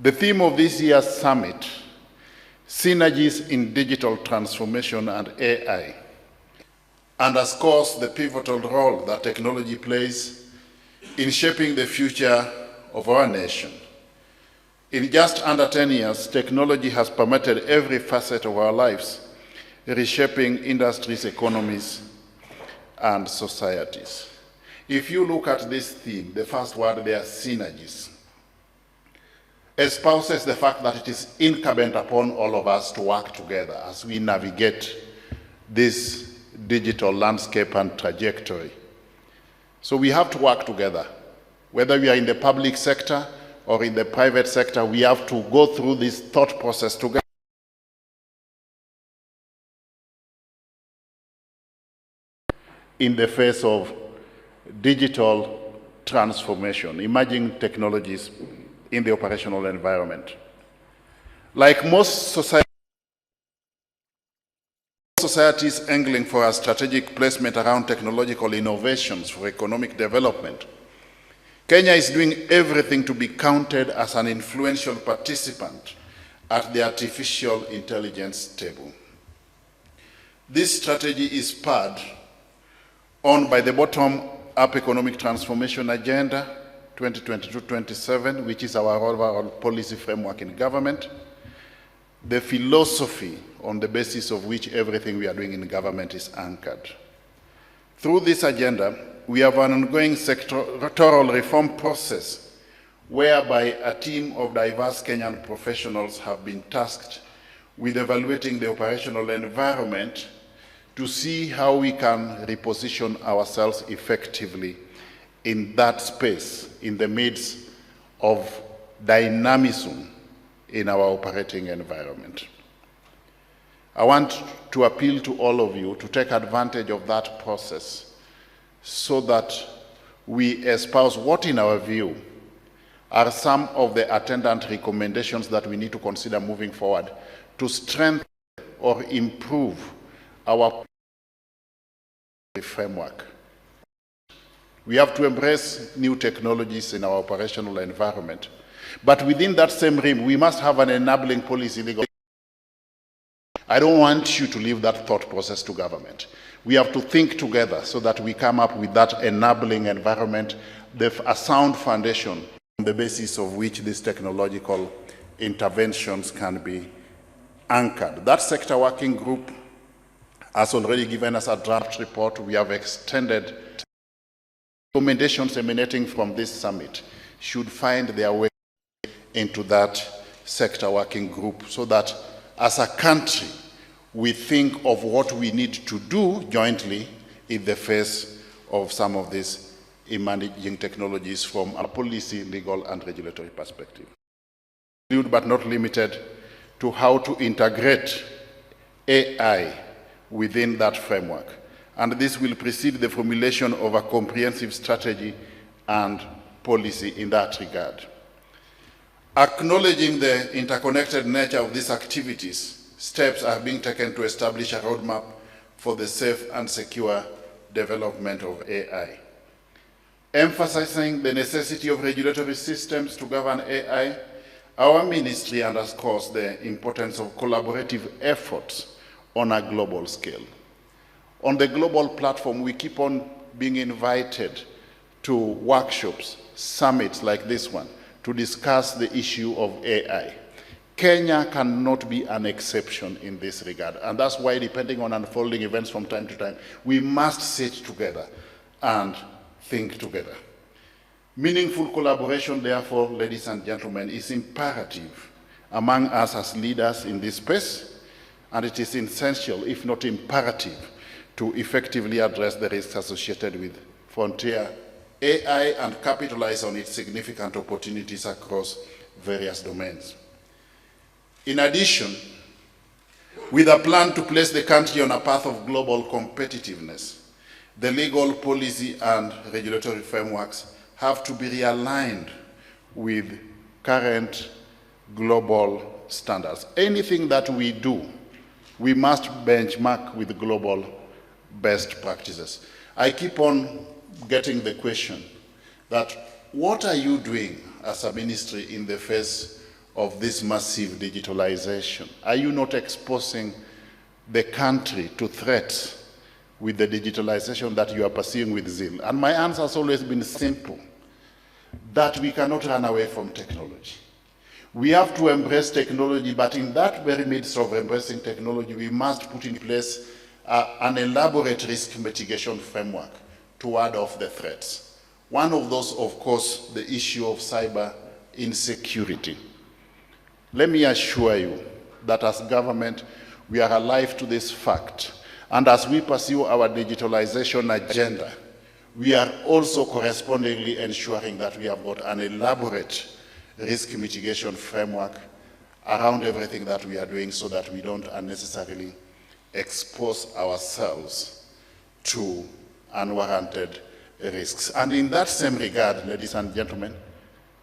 The theme of this year's summit, Synergies in Digital Transformation and AI, underscores the pivotal role that technology plays in shaping the future of our nation. In just under 10 years, technology has permeated every facet of our lives, reshaping industries, economies, and societies. If you look at this theme, the first word there, synergies, espouses the fact that it is incumbent upon all of us to work together as we navigate this digital landscape and trajectory. So we have to work together. Whether we are in the public sector or in the private sector, we have to go through this thought process together. In the face of digital transformation, emerging technologies in the operational environment. Like most societies angling for a strategic placement around technological innovations for economic development, Kenya is doing everything to be counted as an influential participant at the artificial intelligence table. This strategy is spurred on by the bottom-up economic transformation agenda 2022-27, which is our overall policy framework in government, the philosophy on the basis of which everything we are doing in government is anchored. Through this agenda, we have an ongoing sectoral reform process whereby a team of diverse Kenyan professionals have been tasked with evaluating the operational environment to see how we can reposition ourselves effectively in that space, in the midst of dynamism in our operating environment. I want to appeal to all of you to take advantage of that process so that we espouse what, in our view, are some of the attendant recommendations that we need to consider moving forward to strengthen or improve our framework. We have to embrace new technologies in our operational environment. But within that same realm, we must have an enabling policy. I don't want you to leave that thought process to government. We have to think together so that we come up with that enabling environment, a sound foundation on the basis of which these technological interventions can be anchored. That sector working group has already given us a draft report. We have extended. Recommendations emanating from this summit should find their way into that sector working group so that as a country we think of what we need to do jointly in the face of some of these emerging technologies from a policy, legal, and regulatory perspective. But not limited to how to integrate AI within that framework. And this will precede the formulation of a comprehensive strategy and policy in that regard. Acknowledging the interconnected nature of these activities, steps are being taken to establish a roadmap for the safe and secure development of AI. Emphasizing the necessity of regulatory systems to govern AI, our ministry underscores the importance of collaborative efforts on a global scale. On the global platform, we keep on being invited to workshops, summits like this one, to discuss the issue of AI. Kenya cannot be an exception in this regard, and that's why, depending on unfolding events from time to time, we must sit together and think together. Meaningful collaboration, therefore, ladies and gentlemen, is imperative among us as leaders in this space, and it is essential, if not imperative, to effectively address the risks associated with frontier AI and capitalize on its significant opportunities across various domains. In addition, with a plan to place the country on a path of global competitiveness, the legal, policy, and regulatory frameworks have to be realigned with current global standards. Anything that we do, we must benchmark with global best practices. I keep on getting the question that what are you doing as a ministry in the face of this massive digitalization? Are you not exposing the country to threats with the digitalization that you are pursuing with zeal? And my answer has always been simple, that we cannot run away from technology. We have to embrace technology, but in that very midst of embracing technology, we must put in place an elaborate risk mitigation framework to ward off the threats. One of those, of course, the issue of cyber insecurity. Let me assure you that as government, we are alive to this fact. And as we pursue our digitalization agenda, we are also correspondingly ensuring that we have got an elaborate risk mitigation framework around everything that we are doing so that we don't unnecessarily expose ourselves to unwarranted risks. And in that same regard, ladies and gentlemen,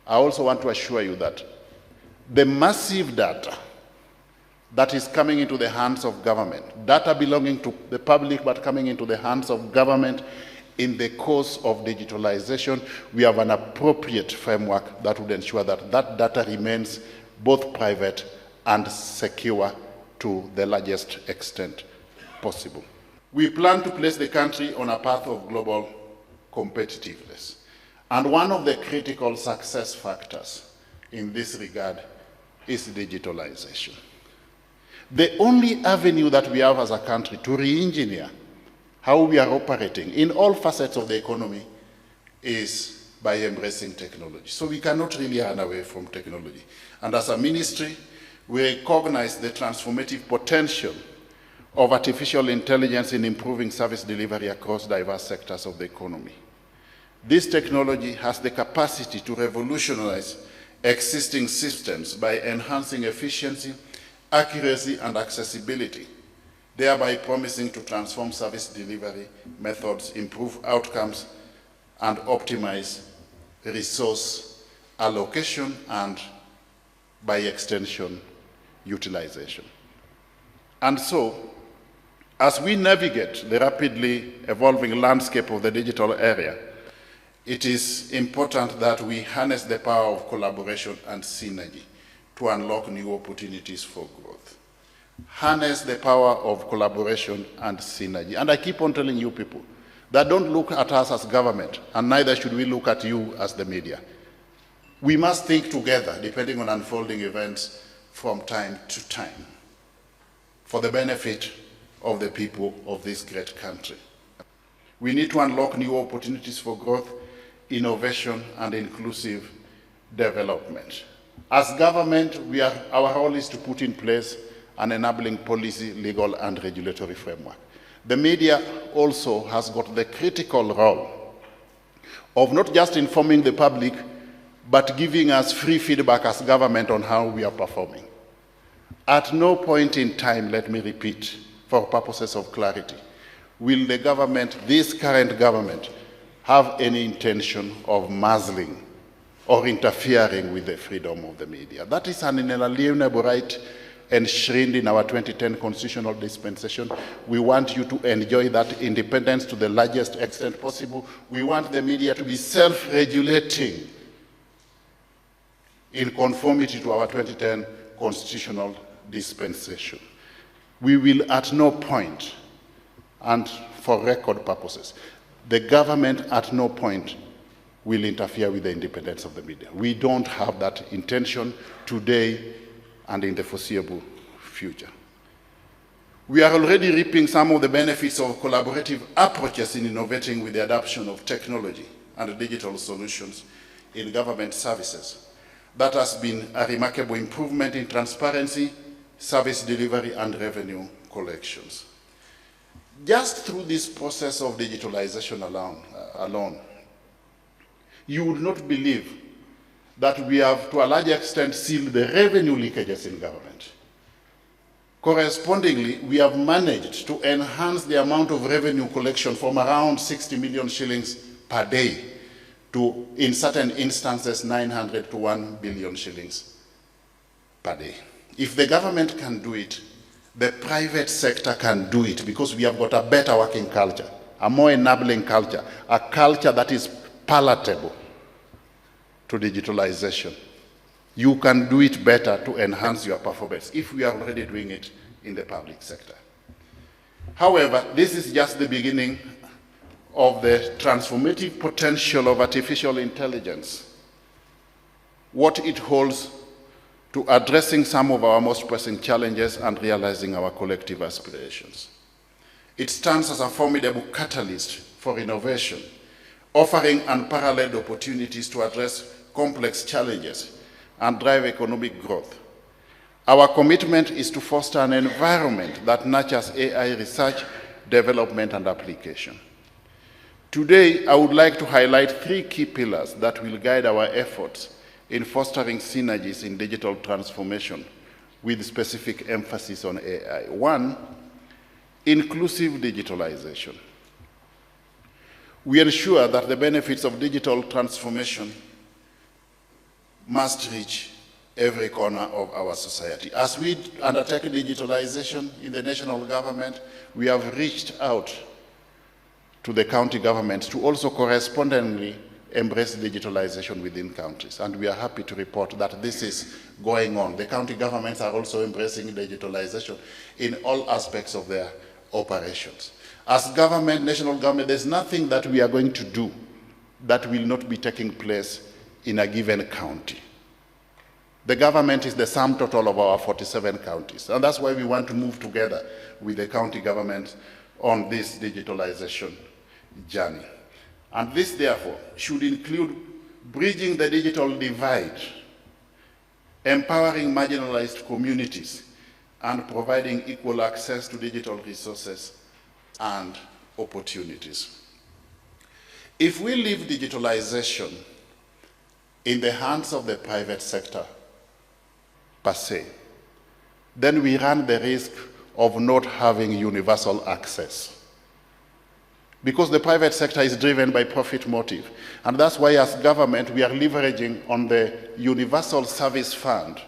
I also want to assure you that the massive data that is coming into the hands of government, data belonging to the public but coming into the hands of government in the course of digitalization, we have an appropriate framework that would ensure that that data remains both private and secure to the largest extent possible. We plan to place the country on a path of global competitiveness. And one of the critical success factors in this regard is digitalization. The only avenue that we have as a country to re-engineer how we are operating in all facets of the economy is by embracing technology. So we cannot really run away from technology. And as a ministry, we recognize the transformative potential of artificial intelligence in improving service delivery across diverse sectors of the economy. This technology has the capacity to revolutionize existing systems by enhancing efficiency, accuracy, and accessibility, thereby promising to transform service delivery methods, improve outcomes, and optimize resource allocation and, by extension, utilization. And so, as we navigate the rapidly evolving landscape of the digital area, it is important that we harness the power of collaboration and synergy to unlock new opportunities for growth. Harness the power of collaboration and synergy. And I keep on telling you people that don't look at us as government, and neither should we look at you as the media. We must think together, depending on unfolding events from time to time, for the benefit of the people of this great country. We need to unlock new opportunities for growth, innovation, and inclusive development. As government, our role is to put in place an enabling policy, legal, and regulatory framework. The media also has got the critical role of not just informing the public, but giving us free feedback as government on how we are performing. At no point in time, let me repeat, for purposes of clarity, will the government, this current government, have any intention of muzzling or interfering with the freedom of the media. That is an inalienable right enshrined in our 2010 constitutional dispensation. We want you to enjoy that independence to the largest extent possible. We want the media to be self-regulating in conformity to our 2010 constitutional dispensation. We will at no point, and for record purposes, the government at no point will interfere with the independence of the media. We don't have that intention today and in the foreseeable future. We are already reaping some of the benefits of collaborative approaches in innovating with the adoption of technology and digital solutions in government services. That has been a remarkable improvement in transparency, service delivery, and revenue collections. Just through this process of digitalization alone, you would not believe that we have, to a large extent, sealed the revenue leakages in government. Correspondingly, we have managed to enhance the amount of revenue collection from around 60 million shillings per day to, in certain instances, 900 to 1 billion shillings per day. If the government can do it, the private sector can do it, because we have got a better working culture, a more enabling culture, a culture that is palatable to digitalization. you can do it better to enhance your performance if we are already doing it in the public sector. However, this is just the beginning of the transformative potential of artificial intelligence, what it holds to addressing some of our most pressing challenges and realizing our collective aspirations. It stands as a formidable catalyst for innovation, offering unparalleled opportunities to address complex challenges and drive economic growth. Our commitment is to foster an environment that nurtures AI research, development, and application. Today, I would like to highlight 3 key pillars that will guide our efforts in fostering synergies in digital transformation with specific emphasis on AI. 1, inclusive digitalization. We ensure that the benefits of digital transformation must reach every corner of our society. As we undertake digitalization in the national government, we have reached out to the county governments to also correspondingly embrace digitalization within counties. And we are happy to report that this is going on. The county governments are also embracing digitalization in all aspects of their operations. As government, national government, there's nothing that we are going to do that will not be taking place in a given county. The government is the sum total of our 47 counties, and that's why we want to move together with the county government on this digitalization journey. And this, therefore, should include bridging the digital divide, empowering marginalized communities, and providing equal access to digital resources and opportunities. If we leave digitalization in the hands of the private sector, per se, then we run the risk of not having universal access. Because the private sector is driven by profit motive. And that's why as government, we are leveraging on the Universal Service Fund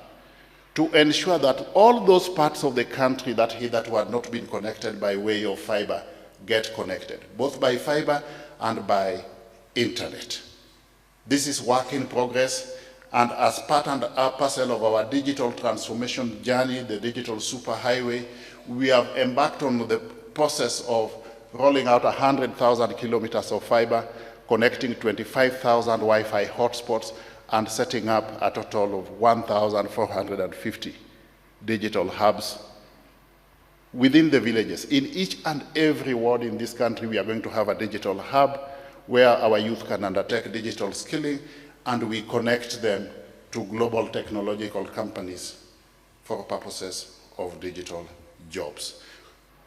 to ensure that all those parts of the country that hitherto had not been connected by way of fiber get connected, both by fiber and by internet. This is work in progress. And as part and parcel of our digital transformation journey, the digital superhighway, we have embarked on the process of rolling out 100,000 kilometers of fiber, connecting 25,000 Wi-Fi hotspots, and setting up a total of 1,450 digital hubs within the villages. In each and every ward in this country, we are going to have a digital hub where our youth can undertake digital skilling, and we connect them to global technological companies for purposes of digital jobs.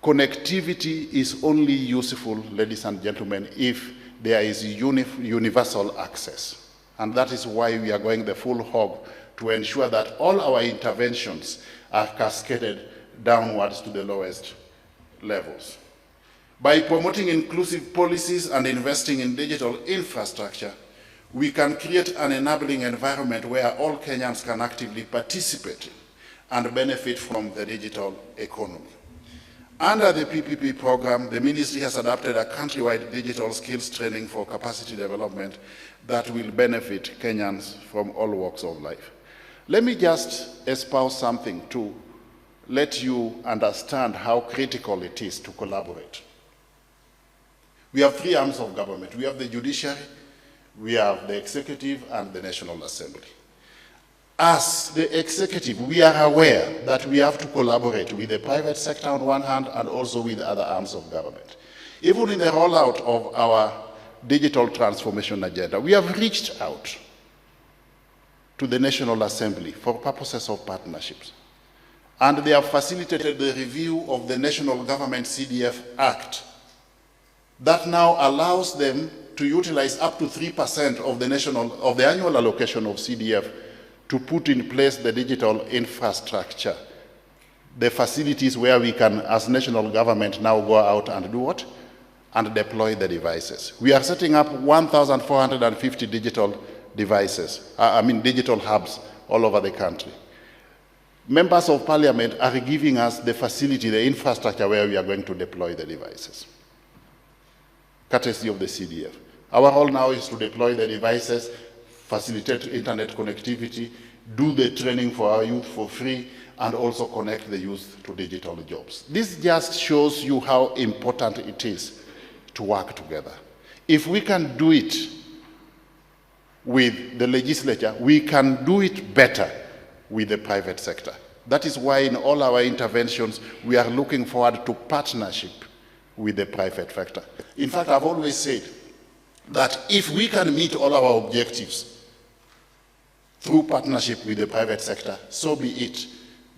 Connectivity is only useful, ladies and gentlemen, if there is universal access. And that is why we are going the full hog to ensure that all our interventions are cascaded downwards to the lowest levels. By promoting inclusive policies and investing in digital infrastructure, we can create an enabling environment where all Kenyans can actively participate and benefit from the digital economy. Under the PPP program, the ministry has adopted a countrywide digital skills training for capacity development that will benefit Kenyans from all walks of life. Let me just espouse something to let you understand how critical it is to collaborate. We have 3 arms of government. We have the judiciary, we have the executive, and the National Assembly. As the executive, we are aware that we have to collaborate with the private sector on one hand and also with other arms of government. Even in the rollout of our digital transformation agenda, we have reached out to the National Assembly for purposes of partnerships. And they have facilitated the review of the National Government CDF Act that now allows them to utilize up to 3% of the annual allocation of CDF to put in place the digital infrastructure, the facilities where we can, as national government, now go out and do what? And deploy the devices. We are setting up 1,450 digital devices, digital hubs all over the country. Members of Parliament are giving us the facility, the infrastructure where we are going to deploy the devices, courtesy of the CDF. Our role now is to deploy the devices, facilitate internet connectivity, do the training for our youth for free, and also connect the youth to digital jobs. This just shows you how important it is to work together. If we can do it with the legislature, we can do it better with the private sector. That is why in all our interventions, we are looking forward to partnership with the private sector. In fact, I've always said that if we can meet all our objectives through partnership with the private sector, so be it.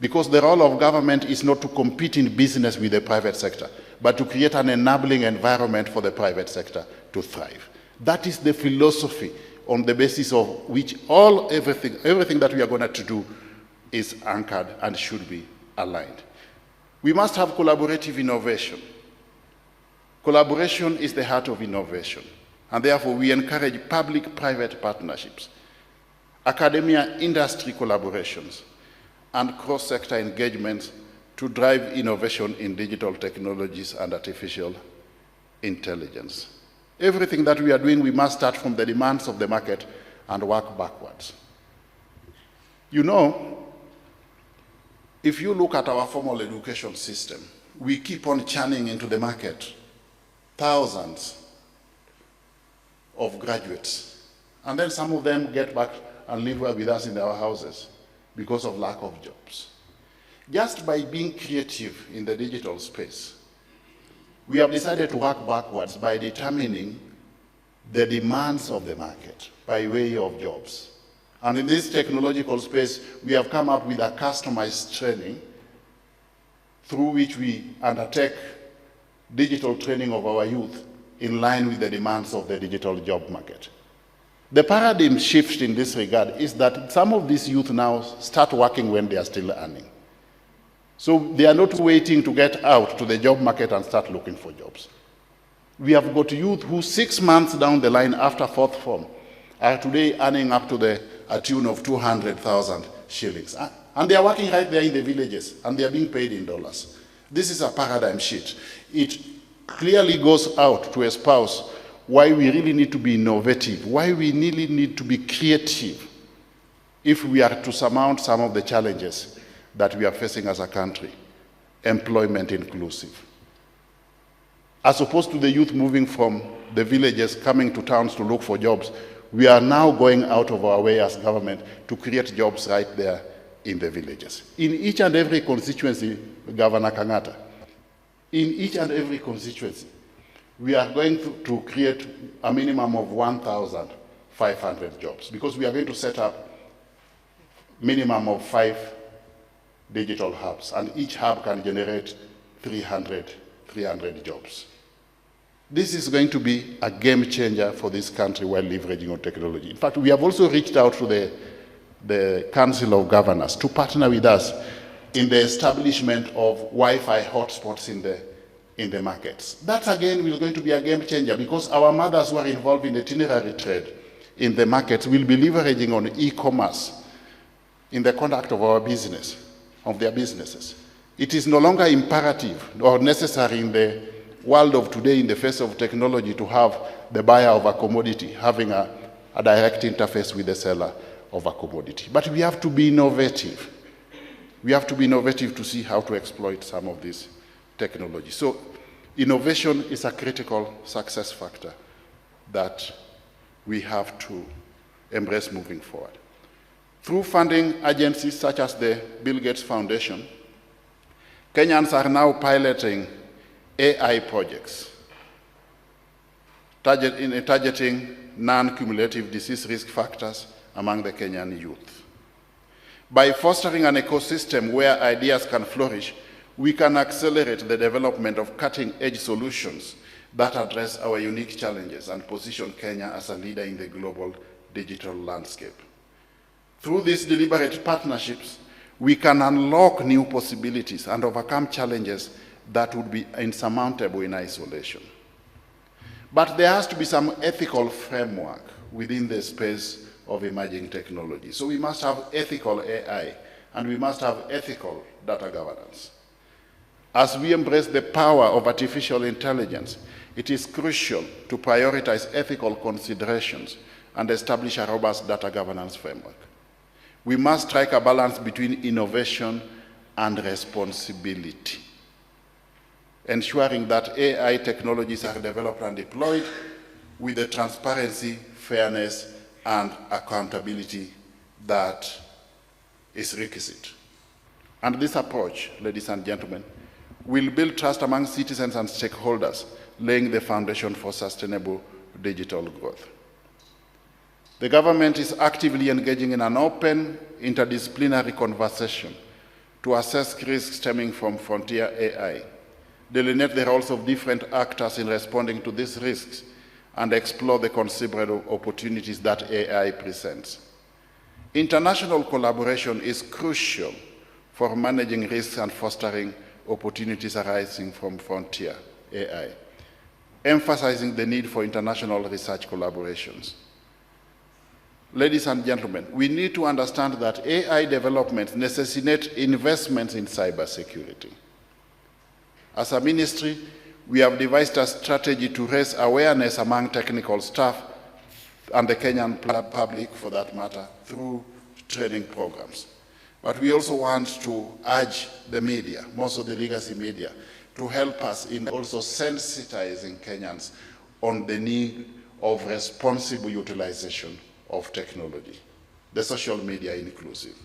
Because the role of government is not to compete in business with the private sector, but to create an enabling environment for the private sector to thrive. That is the philosophy on the basis of which everything that we are going to do is anchored and should be aligned. We must have collaborative innovation. Collaboration is the heart of innovation, and therefore we encourage public-private partnerships, academia-industry collaborations, and cross-sector engagements to drive innovation in digital technologies and artificial intelligence. Everything that we are doing, we must start from the demands of the market and work backwards. You know, if you look at our formal education system, we keep on churning into the market thousands of graduates, and then some of them get back and live with us in our houses because of lack of jobs. Just by being creative in the digital space, we have decided to work backwards by determining the demands of the market by way of jobs. And in this technological space, we have come up with a customized training through which we undertake digital training of our youth in line with the demands of the digital job market. The paradigm shift in this regard is that some of these youth now start working when they are still earning. So they are not waiting to get out to the job market and start looking for jobs. We have got youth who 6 months down the line after fourth form are today earning up to a tune of 200,000 shillings. And they are working right there in the villages, and they are being paid in dollars. This is a paradigm shift. It clearly goes out to espouse why we really need to be innovative, why we really need to be creative if we are to surmount some of the challenges that we are facing as a country, employment inclusive. As opposed to the youth moving from the villages coming to towns to look for jobs, we are now going out of our way as government to create jobs right there in the villages. In each and every constituency, Governor Kangata, in each and every constituency, we are going to create a minimum of 1,500 jobs because we are going to set up minimum of 5 digital hubs, and each hub can generate 300 jobs. This is going to be a game changer for this country while leveraging on technology. In fact, we have also reached out to the Council of Governors to partner with us in the establishment of Wi-Fi hotspots in the markets. That again is going to be a game changer because our mothers who are involved in the itinerary trade in the markets will be leveraging on e-commerce in the conduct of our business, of their businesses. It is no longer imperative or necessary in the world of today, in the face of technology, to have the buyer of a commodity having a direct interface with the seller of a commodity. But we have to be innovative. We have to be innovative to see how to exploit some of these technologies. So innovation is a critical success factor that we have to embrace moving forward. Through funding agencies such as the Bill Gates Foundation, Kenyans are now piloting AI projects targeting non-cumulative disease risk factors among the Kenyan youth. By fostering an ecosystem where ideas can flourish, we can accelerate the development of cutting-edge solutions that address our unique challenges and position Kenya as a leader in the global digital landscape. Through these deliberate partnerships, we can unlock new possibilities and overcome challenges that would be insurmountable in isolation. But there has to be some ethical framework within the space of emerging technology. So we must have ethical AI, and we must have ethical data governance. As we embrace the power of artificial intelligence, it is crucial to prioritize ethical considerations and establish a robust data governance framework. We must strike a balance between innovation and responsibility, ensuring that AI technologies are developed and deployed with the transparency, fairness, and accountability that is requisite. And this approach, ladies and gentlemen, will build trust among citizens and stakeholders, laying the foundation for sustainable digital growth. The government is actively engaging in an open, interdisciplinary conversation to assess risks stemming from frontier AI, delineate the roles of different actors in responding to these risks, and explore the considerable opportunities that AI presents. International collaboration is crucial for managing risks and fostering opportunities arising from frontier AI, emphasizing the need for international research collaborations. Ladies and gentlemen, we need to understand that AI developments necessitate investments in cybersecurity. As a ministry, we have devised a strategy to raise awareness among technical staff and the Kenyan public, for that matter, through training programs. But we also want to urge the media, most of the legacy media, to help us in also sensitizing Kenyans on the need of responsible utilization of technology, the social media inclusive.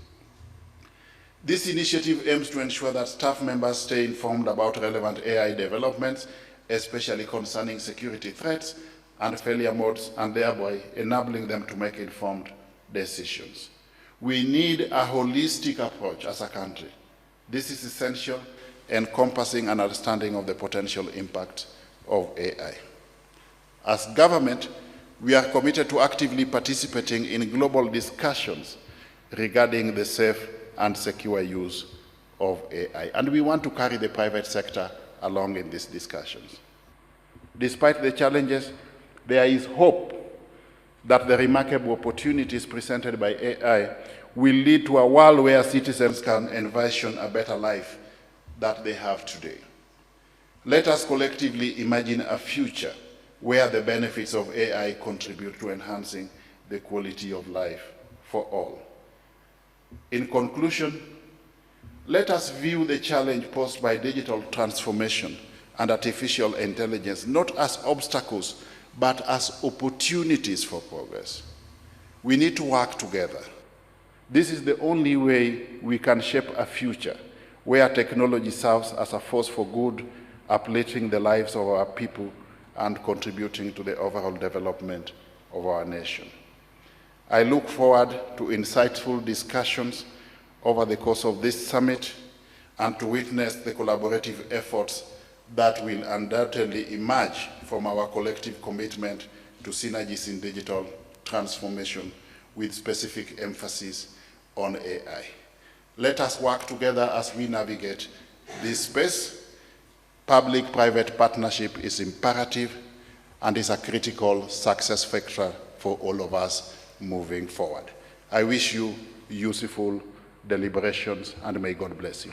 This initiative aims to ensure that staff members stay informed about relevant AI developments, especially concerning security threats and failure modes, and thereby enabling them to make informed decisions. We need a holistic approach as a country. This is essential, encompassing an understanding of the potential impact of AI. As government, we are committed to actively participating in global discussions regarding the safe and secure use of AI. And we want to carry the private sector along in these discussions. Despite the challenges, there is hope that the remarkable opportunities presented by AI will lead to a world where citizens can envision a better life that they have today. Let us collectively imagine a future where the benefits of AI contribute to enhancing the quality of life for all. In conclusion, let us view the challenge posed by digital transformation and artificial intelligence not as obstacles, but as opportunities for progress. We need to work together. This is the only way we can shape a future where technology serves as a force for good, uplifting the lives of our people and contributing to the overall development of our nation. I look forward to insightful discussions over the course of this summit and to witness the collaborative efforts that will undoubtedly emerge from our collective commitment to synergies in digital transformation with specific emphasis on AI. Let us work together as we navigate this space. Public-private partnership is imperative and is a critical success factor for all of us moving forward. I wish you useful deliberations and may God bless you.